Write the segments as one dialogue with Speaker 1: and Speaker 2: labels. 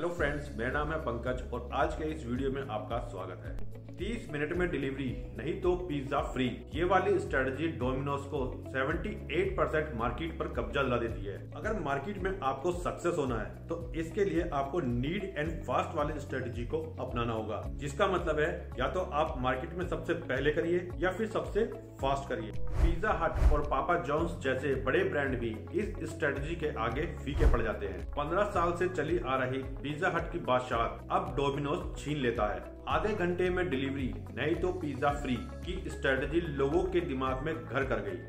Speaker 1: Hello friends, मेरा नाम है पंकज और आज के इस वीडियो में आपका स्वागत है। 30 मिनट में डिलीवरी नहीं तो पिज्जा फ्री, ये वाली स्ट्रेटजी डोमिनोज को 78% मार्केट पर कब्जा दिला देती है। अगर मार्केट में आपको सक्सेस होना है तो इसके लिए आपको नीड एंड फास्ट वाली स्ट्रेटजी को अपनाना होगा, जिसका मतलब है या तो आप मार्केट में सबसे पहले करिए या फिर सबसे फास्ट करिए। पिज्जा हट और पापा जॉन्स जैसे बड़े ब्रांड भी इस स्ट्रेटजी के आगे फीके पड़ जाते हैं। 15 साल से चली आ रही पिज्जा हट की बादशाह अब डोमिनोज छीन लेता है। आधे घंटे में डिलीवरी नहीं तो पिज्जा फ्री की स्ट्रेटजी लोगों के दिमाग में घर कर गई।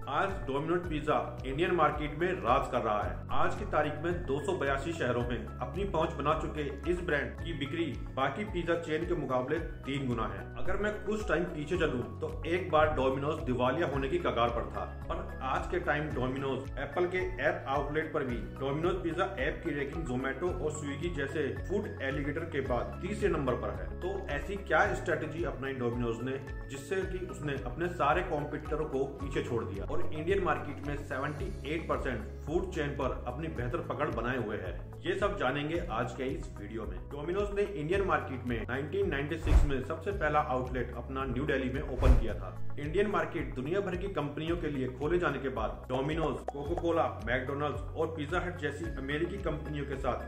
Speaker 1: आज डोमिनोज पिज्जा इंडियन मार्केट में राज कर रहा है। आज की तारीख में 282 शहरों में अपनी पहुंच बना चुके इस ब्रांड की बिक्री बाकी पिज्जा चेन के मुकाबले 3 गुना है। अगर मैं कुछ टाइम पीछे चलूं तो एक बार डोमिनोज दिवालिया होने की कगार पर था, पर आज के टाइम डोमिनोज एप्पल के ऐप आउटलेट पर भी डोमिनोज पिज्जा ऐप की रैंकिंग जोमेटो और स्विगी जैसे फूड एलिगेटर के बाद तीसरे नंबर पर है। तो ऐसी क्या स्ट्रेटेजी अपनाई डोमिनोज ने जिससे कि उसने अपने सारे कॉम्पिटिटरों को पीछे छोड़ दिया और इंडियन मार्केट में 78% फूड चेन पर अपनी बेहतर पकड़ बनाए हुए है। ये सब जानेंगे आज के इस वीडियो में। डोमिनोज ने इंडियन मार्केट में 1996 में सबसे पहला आउटलेट अपना न्यू दिल्ली में ओपन किया था। इंडियन मार्केट दुनिया भर की कंपनियों के लिए खोले जाने के बाद डोमिनोज, कोका कोला, मैकडोनल्ड्स और पिज्जा हट जैसी अमेरिकी कंपनियों के साथ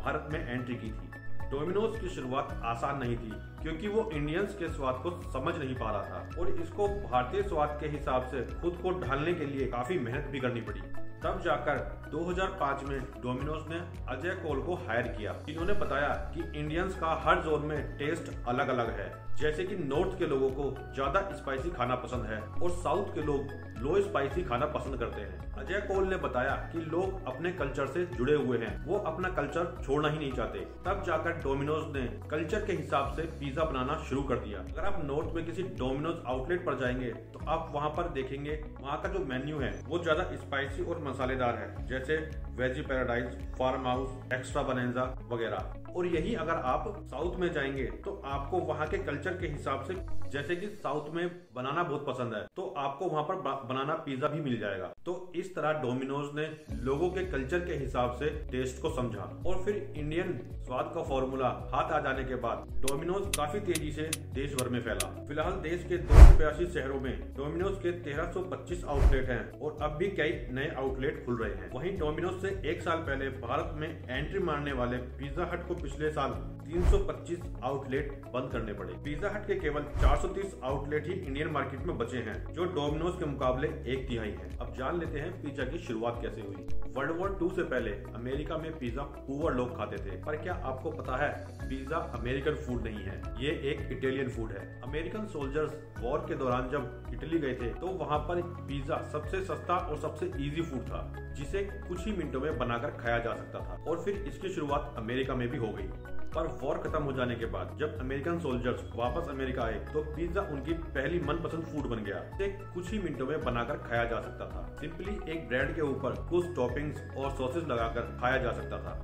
Speaker 1: भारत में एंट्री की थी। डोमिनोज की शुरुआत आसान नहीं थी क्योंकि वो इंडियंस के स्वाद को समझ नहीं पा रहा था और इसको भारतीय स्वाद के हिसाब से खुद को ढालने के लिए काफी मेहनत भी करनी पड़ी। तब जाकर 2005 में डोमिनोज ने अजय कोल को हायर किया। इन्होंने बताया कि इंडियंस का हर जोन में टेस्ट अलग अलग है, जैसे कि नॉर्थ के लोगों को ज्यादा स्पाइसी खाना पसंद है और साउथ के लोग लो स्पाइसी खाना पसंद करते हैं। अजय कोल ने बताया कि लोग अपने कल्चर से जुड़े हुए हैं, वो अपना कल्चर छोड़ना ही नहीं चाहते। तब जाकर डोमिनोज ने कल्चर के हिसाब से पिज्जा बनाना शुरू कर दिया। अगर आप नॉर्थ में किसी डोमिनोज आउटलेट पर जाएंगे तो आप वहाँ पर देखेंगे वहाँ का जो मेन्यू है वो ज्यादा स्पाइसी और मसालेदार है, जैसे veggie paradise, farmhouse, extravaganza वगैरह। और यही अगर आप साउथ में जाएंगे तो आपको वहाँ के कल्चर के हिसाब से, जैसे कि साउथ में बनाना बहुत पसंद है तो आपको वहाँ पर बनाना पिज्जा भी मिल जाएगा। तो इस तरह डोमिनोज ने लोगों के कल्चर के हिसाब से टेस्ट को समझा और फिर इंडियन स्वाद का फॉर्मूला हाथ आ जाने के बाद डोमिनोज काफी तेजी से देश भर में फैला। फिलहाल देश के 282 शहरों में डोमिनोज के 1325 आउटलेट हैं और अब भी कई नए आउटलेट खुल रहे हैं। वहीं डोमिनोज से एक साल पहले भारत में एंट्री मारने वाले पिज्जा हट को पिछले साल 325 आउटलेट बंद करने पड़े। पिज्जा हट के केवल 430 आउटलेट ही इंडियन मार्केट में बचे हैं, जो डोमिनोज के मुकाबले 1/3 है। अब जान लेते हैं पिज्जा की शुरुआत कैसे हुई। वर्ल्ड वॉर 2 से पहले अमेरिका में पिज्जा पुअर लोग खाते थे, पर क्या आपको पता है पिज्जा अमेरिकन फूड नहीं है, ये एक इटालियन फूड है। अमेरिकन सोल्जर्स वॉर के दौरान जब इटली गए थे तो वहाँ पर पिज्जा सबसे सस्ता और सबसे इजी फूड था, जिसे कुछ ही मिनटों में बनाकर खाया जा सकता था और फिर इसकी शुरुआत अमेरिका में भी हो गई। पर वॉर खत्म हो जाने के बाद जब अमेरिकन सोल्जर्स वापस अमेरिका आए तो पिज्जा उनकी पहली मनपसंद फूड बन गया। इसे कुछ ही मिनटों में बनाकर खाया जा सकता था। सिंपली एक ब्रेड के ऊपर कुछ टॉपिंग्स और सॉसेज लगाकर खाया जा सकता था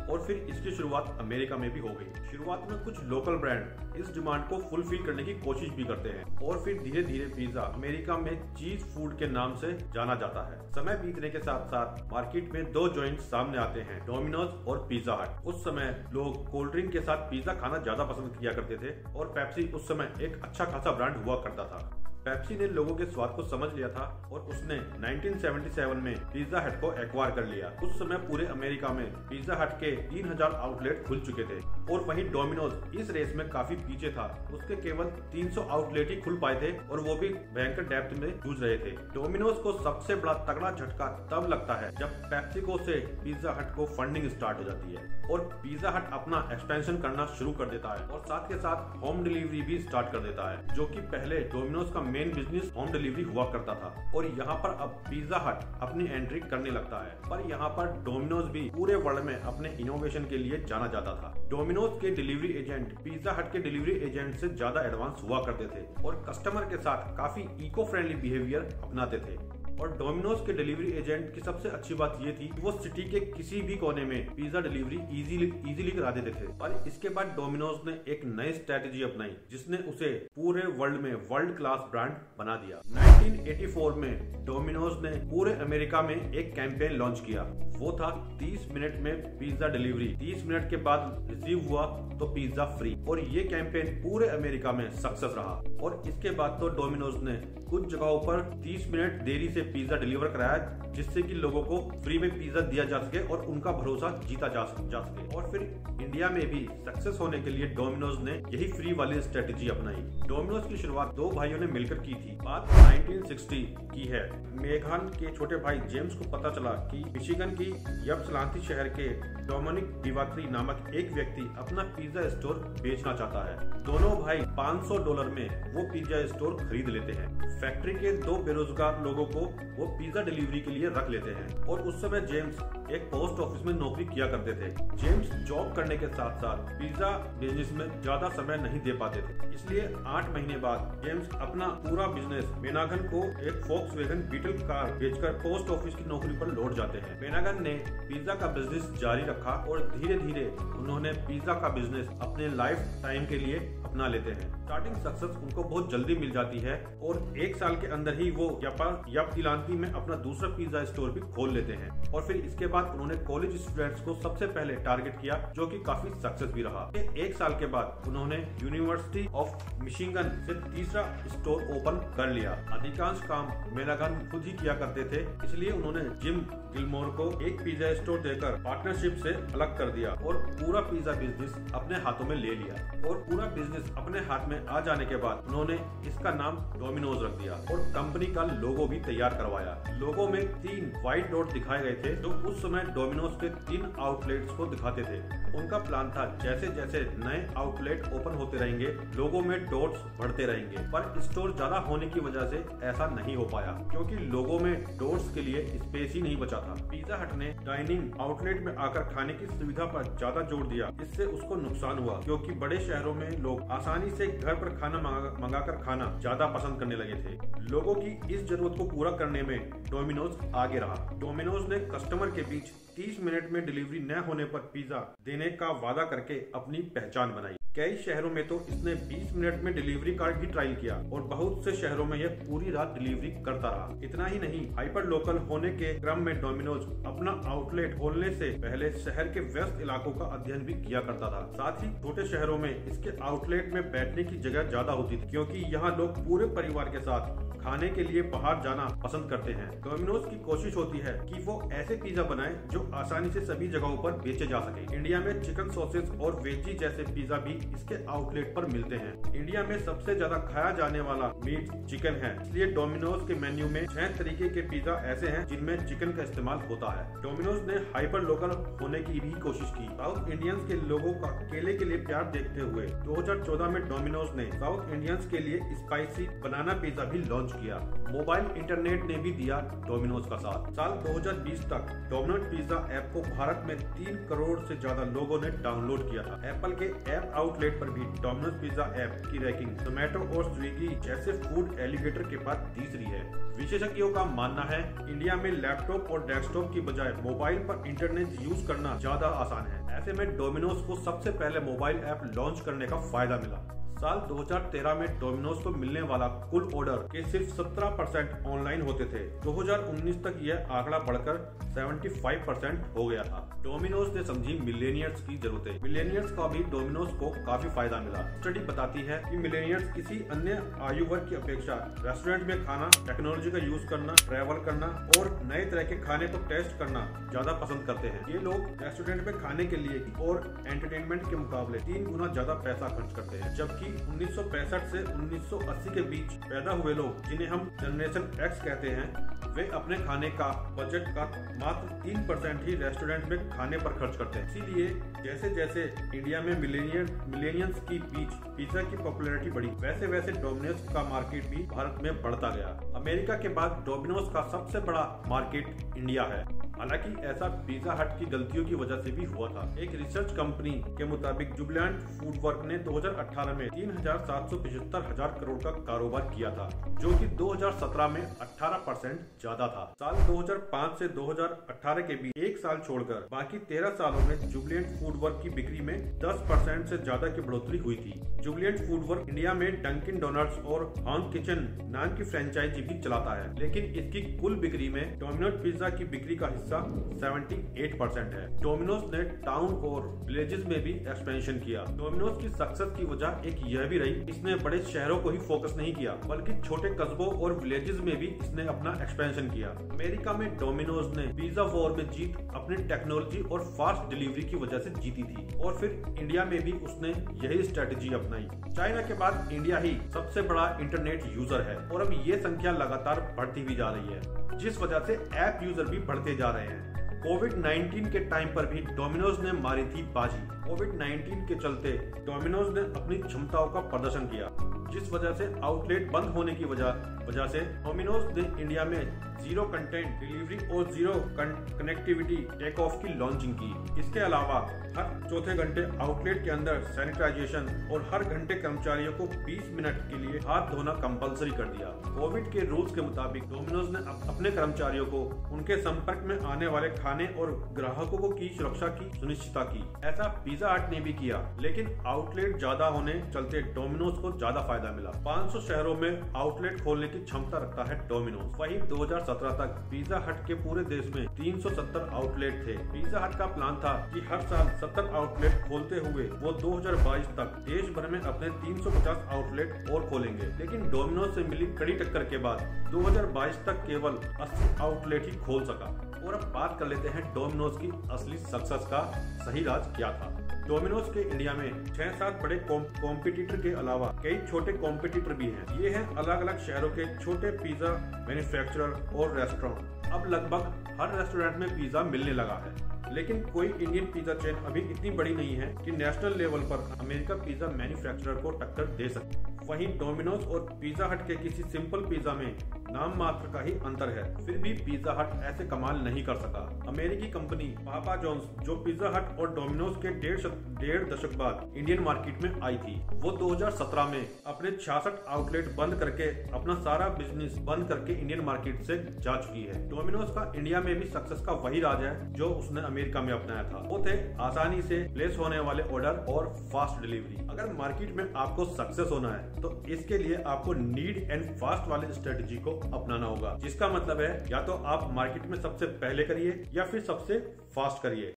Speaker 1: और फिर इसकी शुरुआत अमेरिका में भी हो गई। शुरुआत में कुछ लोकल ब्रांड इस डिमांड को फुलफिल करने की कोशिश भी करते हैं और फिर धीरे धीरे पिज्जा अमेरिका में चीज फूड के नाम से जाना जाता है। समय बीतने के साथ साथ मार्केट में 2 जॉइंट सामने आते हैं, डोमिनोज और पिज्जा हट। उस समय लोग कोल्ड ड्रिंक के साथ पिज्जा खाना ज्यादा पसंद किया करते थे और पेप्सी उस समय एक अच्छा खासा ब्रांड हुआ करता था। पेप्सी ने लोगों के स्वाद को समझ लिया था और उसने 1977 में पिज्जा हट को एक्वायर कर लिया। उस समय पूरे अमेरिका में पिज्जा हट के 3000 आउटलेट खुल चुके थे और वहीं डोमिनोज इस रेस में काफी पीछे था। उसके केवल 300 आउटलेट ही खुल पाए थे और वो भी भयंकर डेप्थ में जूझ रहे थे। डोमिनोज को सबसे बड़ा तगड़ा झटका तब लगता है जब पेप्सिको से पिज्जा हट को फंडिंग स्टार्ट हो जाती है और पिज्जा हट अपना एक्सपेंशन करना शुरू कर देता है और साथ के साथ होम डिलीवरी भी स्टार्ट कर देता है, जो कि पहले डोमिनोज का मेन बिजनेस होम डिलीवरी हुआ करता था और यहाँ पर अब पिज्जा हट अपनी एंट्री करने लगता है। पर यहाँ पर डोमिनोज भी पूरे वर्ल्ड में अपने इनोवेशन के लिए जाना जाता था। डोमिनोज के डिलीवरी एजेंट पिज्जा हट के डिलीवरी एजेंट से ज्यादा एडवांस हुआ करते थे और कस्टमर के साथ काफी इको फ्रेंडली बिहेवियर अपनाते थे। और डोमिनोज के डिलीवरी एजेंट की सबसे अच्छी बात ये थी कि वो सिटी के किसी भी कोने में पिज्जा डिलीवरी इजीली करा देते थे। और इसके बाद डोमिनोज ने एक नई स्ट्रेटेजी अपनाई जिसने उसे पूरे वर्ल्ड में वर्ल्ड क्लास ब्रांड बना दिया। 1984 में डोमिनोज ने पूरे अमेरिका में एक कैंपेन लॉन्च किया। वो था 30 मिनट में पिज्जा डिलीवरी, 30 मिनट के बाद रिसीव हुआ तो पिज्जा फ्री। और ये कैंपेन पूरे अमेरिका में सक्सेस रहा। और इसके बाद तो डोमिनोज ने कुछ जगहों पर 30 मिनट देरी से पिज्जा डिलीवर कराया जिससे कि लोगों को फ्री में पिज्जा दिया जा सके और उनका भरोसा जीता जा सके। और फिर इंडिया में भी सक्सेस होने के लिए डोमिनोज ने यही फ्री वाली स्ट्रेटेजी अपनाई। डोमिनोज की शुरुआत दो भाइयों ने मिलकर की थी। बात 1960 की है। मेघान के छोटे भाई जेम्स को पता चला कि मिशिगन की यप्सलांती शहर के डोमिनिक डिवात्री नामक एक व्यक्ति अपना पिज्जा स्टोर बेचना चाहता है। दोनों भाई $500 में वो पिज्जा स्टोर खरीद लेते हैं। फैक्ट्री के दो बेरोजगार लोगों को वो पिज्जा डिलीवरी के लिए रख लेते हैं। और उस समय जेम्स एक पोस्ट ऑफिस में नौकरी किया करते थे। जेम्स जॉब करने के साथ साथ पिज्जा बिजनेस में ज्यादा समय नहीं दे पाते थे, इसलिए 8 महीने बाद जेम्स अपना पूरा बिजनेस मेनागन को एक फोक्सवैगन बीटल कार बेचकर पोस्ट ऑफिस की नौकरी पर लौट जाते हैं। मेनागन ने पिज्जा का बिजनेस जारी रखा और धीरे धीरे उन्होंने पिज्जा का बिजनेस अपने लाइफ टाइम के लिए अपना लेते हैं। स्टार्टिंग सक्सेस उनको बहुत जल्दी मिल जाती है और 1 साल के अंदर ही वो यप्सलांती में अपना दूसरा पिज्जा स्टोर भी खोल लेते हैं। और फिर इसके बाद उन्होंने कॉलेज स्टूडेंट्स को सबसे पहले टारगेट किया जो कि काफी सक्सेस भी रहा। 1 साल के बाद उन्होंने यूनिवर्सिटी ऑफ मिशिगन से तीसरा स्टोर ओपन कर लिया। अधिकांश काम मेनागन खुद ही किया करते थे, इसलिए उन्होंने जिम गिलमोर को एक पिज्जा स्टोर देकर पार्टनरशिप से अलग कर दिया और पूरा पिज्जा बिजनेस अपने हाथों में ले लिया। और पूरा बिजनेस अपने हाथ में आ जाने के बाद उन्होंने इसका नाम डोमिनोज रख दिया और कंपनी का लोगो भी तैयार करवाया। लोगो में 3 व्हाइट डॉट दिखाए गए थे जो उस समय डोमिनोज के 3 आउटलेट्स को दिखाते थे। उनका प्लान था जैसे जैसे नए आउटलेट ओपन होते रहेंगे लोगों में डॉट्स बढ़ते रहेंगे, पर स्टोर ज्यादा होने की वजह से ऐसा नहीं हो पाया क्योंकि लोगों में डॉट्स के लिए स्पेस ही नहीं बचा था। पिज्जा हट ने डाइनिंग आउटलेट में आकर खाने की सुविधा पर ज्यादा जोर दिया, इससे उसको नुकसान हुआ क्योंकि बड़े शहरों में लोग आसानी से घर पर खाना मंगाकर खाना ज्यादा पसंद करने लगे थे। लोगों की इस जरूरत को पूरा करने में डोमिनोज आगे रहा। डोमिनोज ने कस्टमर के बीच 30 मिनट में डिलीवरी न होने पर पिज्जा देने का वादा करके अपनी पहचान बनाई। कई शहरों में तो इसने 20 मिनट में डिलीवरी का भी ट्रायल किया और बहुत से शहरों में यह पूरी रात डिलीवरी करता रहा। इतना ही नहीं, हाइपर लोकल होने के क्रम में डोमिनोज अपना आउटलेट खोलने से पहले शहर के व्यस्त इलाकों का अध्ययन भी किया करता था। साथ ही छोटे शहरों में इसके आउटलेट में बैठने की जगह ज्यादा होती थी क्योंकि यहाँ लोग पूरे परिवार के साथ खाने के लिए बाहर जाना पसंद करते हैं। डोमिनोज की कोशिश होती है कि वो ऐसे पिज्जा बनाए जो आसानी से सभी जगहों पर बेचे जा सके। इंडिया में चिकन सॉसेज और वेजी जैसे पिज्जा भी इसके आउटलेट पर मिलते हैं। इंडिया में सबसे ज्यादा खाया जाने वाला मीट चिकन है, इसलिए डोमिनोज के मेन्यू में 6 तरीके के पिज्जा ऐसे हैं जिनमें चिकन का इस्तेमाल होता है। डोमिनोज ने हाइपर लोकल होने की भी कोशिश की। साउथ इंडियंस के लोगों का केले के लिए प्यार देखते हुए 2014 में डोमिनोज ने साउथ इंडियंस के लिए स्पाइसी बनाना पिज्जा भी लॉन्च किया। मोबाइल इंटरनेट ने भी दिया डोमिनोज का साथ। साल 2020 तक डोमिनोज पिज्जा ऐप को भारत में 3 करोड़ से ज्यादा लोगों ने डाउनलोड किया था। एप्पल के ऐप आउटलेट पर भी डोमिनोज पिज्जा ऐप की रैंकिंग जोमेटो और स्विगी जैसे फूड एलिगेटर के बाद तीसरी है। विशेषज्ञों का मानना है इंडिया में लैपटॉप और डेस्कटॉप की बजाय मोबाइल पर इंटरनेट यूज करना ज्यादा आसान है। ऐसे में डोमिनोज को सबसे पहले मोबाइल ऐप लॉन्च करने का फायदा मिला। साल 2013 में डोमिनोज को मिलने वाला कुल ऑर्डर के सिर्फ 17% ऑनलाइन होते थे। 2019 तक यह आंकड़ा बढ़कर 75% हो गया था। डोमिनोज ने समझी मिलेनियर्स की जरूरतें। मिलेनियर्स का भी डोमिनोज को काफी फायदा मिला। स्टडी बताती है कि मिलेनियर्स किसी अन्य आयु वर्ग की अपेक्षा रेस्टोरेंट में खाना, टेक्नोलॉजी का यूज करना, ट्रैवल करना और नए तरह के खाने को टेस्ट करना ज्यादा पसंद करते हैं। ये लोग रेस्टोरेंट में खाने के लिए और एंटरटेनमेंट के मुकाबले 3 गुना ज्यादा पैसा खर्च करते हैं। जबकि 1965 से 1980 के बीच पैदा हुए लोग, जिन्हें हम जनरेशन एक्स कहते हैं, वे अपने खाने का बजट का मात्र 3% ही रेस्टोरेंट में खाने पर खर्च करते हैं। इसीलिए जैसे जैसे इंडिया में मिलेनियल्स की बीच पिज्जा की पॉपुलैरिटी बढ़ी, वैसे वैसे डोमिनोज का मार्केट भी भारत में बढ़ता गया। अमेरिका के बाद डोमिनोज का सबसे बड़ा मार्केट इंडिया है। हालांकि ऐसा पिज्जा हट की गलतियों की वजह से भी हुआ था। एक रिसर्च कंपनी के मुताबिक जुबिलेंट फूडवर्क ने 2018 में 3,775,000 करोड़ का कारोबार किया था, जो कि 2017 में 18% ज्यादा था। साल 2005 से 2018 के बीच एक साल छोड़कर बाकी 13 सालों में जुबिलेंट फूडवर्क की बिक्री में 10% से ज्यादा की बढ़ोतरी हुई थी। जुबिलेंट फूडवर्क इंडिया में डंकिन डोनट्स और हॉन्ग किचन नाम की फ्रेंचाइजी भी चलाता है, लेकिन इसकी कुल बिक्री में डोमिनोज पिज्जा की बिक्री का हिस्सा 78% है। डोमिनोज ने टाउन और विलेजेस में भी एक्सपेंशन किया। डोमिनोज की सक्सेस की वजह एक यह भी रही, इसने बड़े शहरों को ही फोकस नहीं किया, बल्कि छोटे कस्बों और विलेजेस में भी इसने अपना एक्सपेंशन किया। अमेरिका में डोमिनोज ने पिज्जा वॉर में जीत अपनी टेक्नोलॉजी और फास्ट डिलीवरी की वजह से जीती थी, और फिर इंडिया में भी उसने यही स्ट्रेटेजी अपनाई। चाइना के बाद इंडिया ही सबसे बड़ा इंटरनेट यूजर है, और अब ये संख्या लगातार बढ़ती भी जा रही है, जिस वजह से ऐप यूजर भी बढ़ते जा रहे हैं। कोविड-19 के टाइम पर भी डोमिनोज ने मारी थी बाजी। कोविड-19 के चलते डोमिनोज ने अपनी क्षमताओं का प्रदर्शन किया, जिस वजह से आउटलेट बंद होने की वजह से डोमिनोज ने इंडिया में जीरो कंटेंट डिलीवरी और जीरो कनेक्टिविटी टेक ऑफ की लॉन्चिंग की। इसके अलावा हर चौथे घंटे आउटलेट के अंदर सैनिटाइजेशन और हर घंटे कर्मचारियों को 20 मिनट के लिए हाथ धोना कंपलसरी कर दिया। कोविड के रूल्स के मुताबिक डोमिनोज ने अपने कर्मचारियों को उनके संपर्क में आने वाले खाने और ग्राहकों की सुरक्षा की सुनिश्चितता की। ऐसा पिज्जा हट ने भी किया, लेकिन आउटलेट ज्यादा होने चलते डोमिनोज को ज्यादा फायदा मिला। 500 शहरों में आउटलेट खोलने की क्षमता रखता है डोमिनोज। वहीं 2017 तक पिज्जा हट के पूरे देश में 370 आउटलेट थे। पिज्जा हट का प्लान था कि हर साल 70 आउटलेट खोलते हुए वो 2022 तक देश भर में अपने 350 आउटलेट और खोलेंगे, लेकिन डोमिनोज से मिली कड़ी टक्कर के बाद 2022 तक केवल 80 आउटलेट ही खोल सका। और अब बात कर लेते हैं डोमिनोज की असली सक्सेस का सही राज क्या था। डोमिनोज के इंडिया में 6-7 बड़े कॉम्पिटिटर के अलावा कई छोटे कॉम्पिटिटर भी हैं। ये हैं अलग अलग शहरों के छोटे पिज्जा मैन्युफैक्चरर और रेस्टोरेंट। अब लगभग हर रेस्टोरेंट में पिज्जा मिलने लगा है, लेकिन कोई इंडियन पिज्जा चेन अभी इतनी बड़ी नहीं है कि नेशनल लेवल पर अमेरिका पिज्जा मैन्युफैक्चरर को टक्कर दे सके। वहीं डोमिनोज और पिज्जा हट के किसी सिंपल पिज्जा में नाम मात्र का ही अंतर है, फिर भी पिज्जा हट ऐसे कमाल नहीं कर सका। अमेरिकी कंपनी पापा जॉन्स, जो पिज्जा हट और डोमिनोज के डेढ़ दशक बाद इंडियन मार्केट में आई थी, वो 2017 में अपने 66 आउटलेट बंद करके अपना सारा बिजनेस बंद करके इंडियन मार्केट से जा चुकी है। डोमिनोज का इंडिया में भी सक्सेस का वही राज है जो उसने अमेरिका में अपनाया था। वो थे आसानी से प्लेस होने वाले ऑर्डर और फास्ट डिलीवरी। अगर मार्केट में आपको सक्सेस होना है तो इसके लिए आपको नीड एंड फास्ट वाले स्ट्रेटेजी को अपनाना होगा, जिसका मतलब है या तो आप मार्केट में सबसे पहले करिए या फिर सबसे फास्ट करिए।